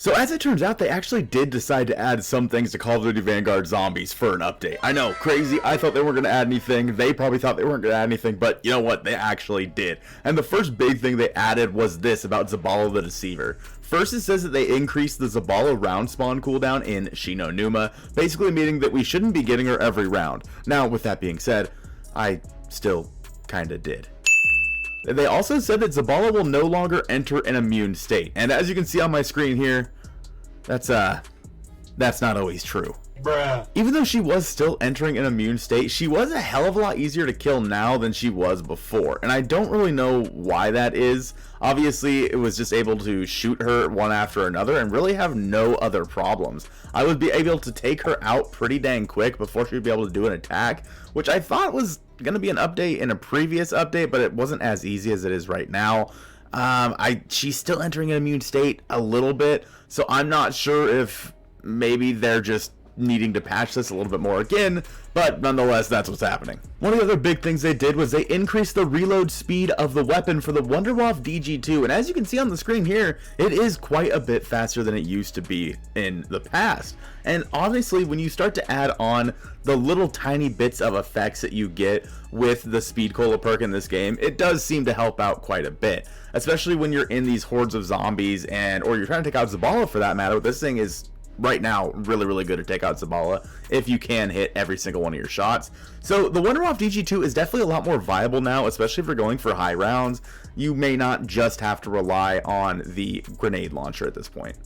So as it turns out, they actually did decide to add some things to Call of Duty Vanguard Zombies for an update. I know, crazy. I thought they weren't going to add anything. They probably thought they weren't going to add anything, but you know what? They actually did. And the first big thing they added was this about Zaballa the Deceiver. First, it says that they increased the Zabala round spawn cooldown in Shi No Numa, basically meaning that we shouldn't be getting her every round. Now, with that being said, I still kinda did. They also said that Zabala will no longer enter an immune state, and as you can see on my screen here, that's not always true. Bruh. Even though she was still entering an immune state, she was a hell of a lot easier to kill now than she was before, and I don't really know why that is. Obviously, it was just able to shoot her one after another and really have no other problems. I would be able to take her out pretty dang quick before she would be able to do an attack, which I thought was going to be an update in a previous update, but it wasn't as easy as it is right now. She's still entering an immune state a little bit, so I'm not sure if maybe they're just needing to patch this a little bit more again, but nonetheless, that's what's happening. One of the other big things they did was they increased the reload speed of the weapon for the WonderWaffe DG2, and as you can see on the screen here, it is quite a bit faster than it used to be in the past. And honestly, when you start to add on the little tiny bits of effects that you get with the speed cola perk in this game, it does seem to help out quite a bit, especially when you're in these hordes of zombies or you're trying to take out Zabala for that matter. This thing is right now really good to take out Zabala if you can hit every single one of your shots. So the WonderWaffe DG2 is definitely a lot more viable now, especially if you're going for high rounds. You may not just have to rely on the grenade launcher at this point.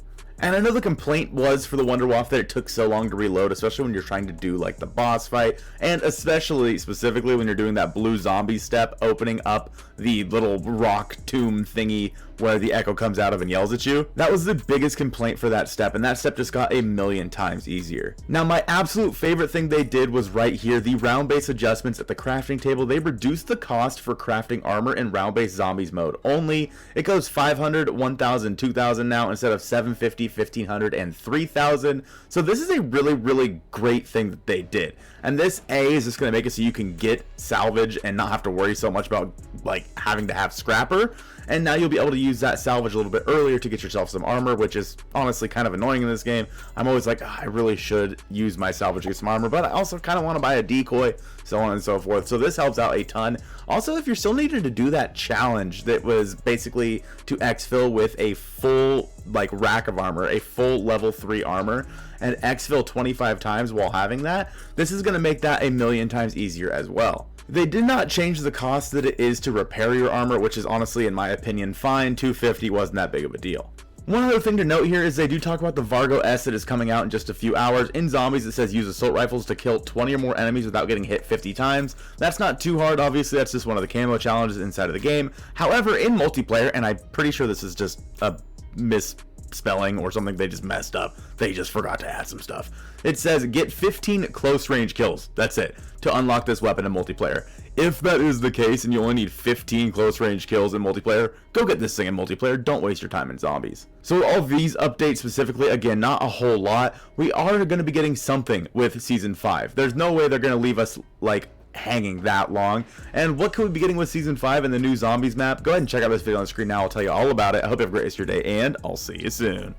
And I know the complaint was for the WonderWaffe that it took so long to reload, especially when you're trying to do like the boss fight, and especially specifically when you're doing that blue zombie step, opening up the little rock tomb thingy where the echo comes out of and yells at you. That was the biggest complaint for that step, and that step just got a million times easier. Now, my absolute favorite thing they did was right here, the round-based adjustments at the crafting table. They reduced the cost for crafting armor in round-based zombies mode. Only, it goes 500, 1000, 2000 now instead of 750, 1500, and 3000. So this is a really great thing that they did. And this is just going to make it so you can get salvage and not have to worry so much about like having to have scrapper. And now you'll be able to use that salvage a little bit earlier to get yourself some armor, which is honestly kind of annoying in this game. I'm always like, oh, I really should use my salvage to get some armor, but I also kind of want to buy a decoy, so on and so forth. So this helps out a ton. Also, if you're still needing to do that challenge that was basically to exfil with a full like rack of armor, a full level 3 armor, and exfil 25 times while having that, this is going to make that a million times easier as well. They did not change the cost that it is to repair your armor, which is honestly, in my opinion, fine. $250 wasn't that big of a deal. One other thing to note here is they do talk about the Vargo S that is coming out in just a few hours. In zombies, it says use assault rifles to kill 20 or more enemies without getting hit 50 times. That's not too hard, obviously. That's just one of the camo challenges inside of the game. However, in multiplayer, and I'm pretty sure this is just a misspelling or something they just messed up, they just forgot to add some stuff. It says get 15 close range kills, that's it, to unlock this weapon in multiplayer. If that is the case and you only need 15 close range kills in multiplayer, go get this thing in multiplayer. Don't waste your time in zombies. So all these updates specifically, again, not a whole lot. We are going to be getting something with season 5. There's no way they're going to leave us like hanging that long. And what could we be getting with season 5 and the new zombies map? Go ahead and check out this video on the screen now. I'll tell you all about it. I hope you have a great rest of your day, and I'll see you soon.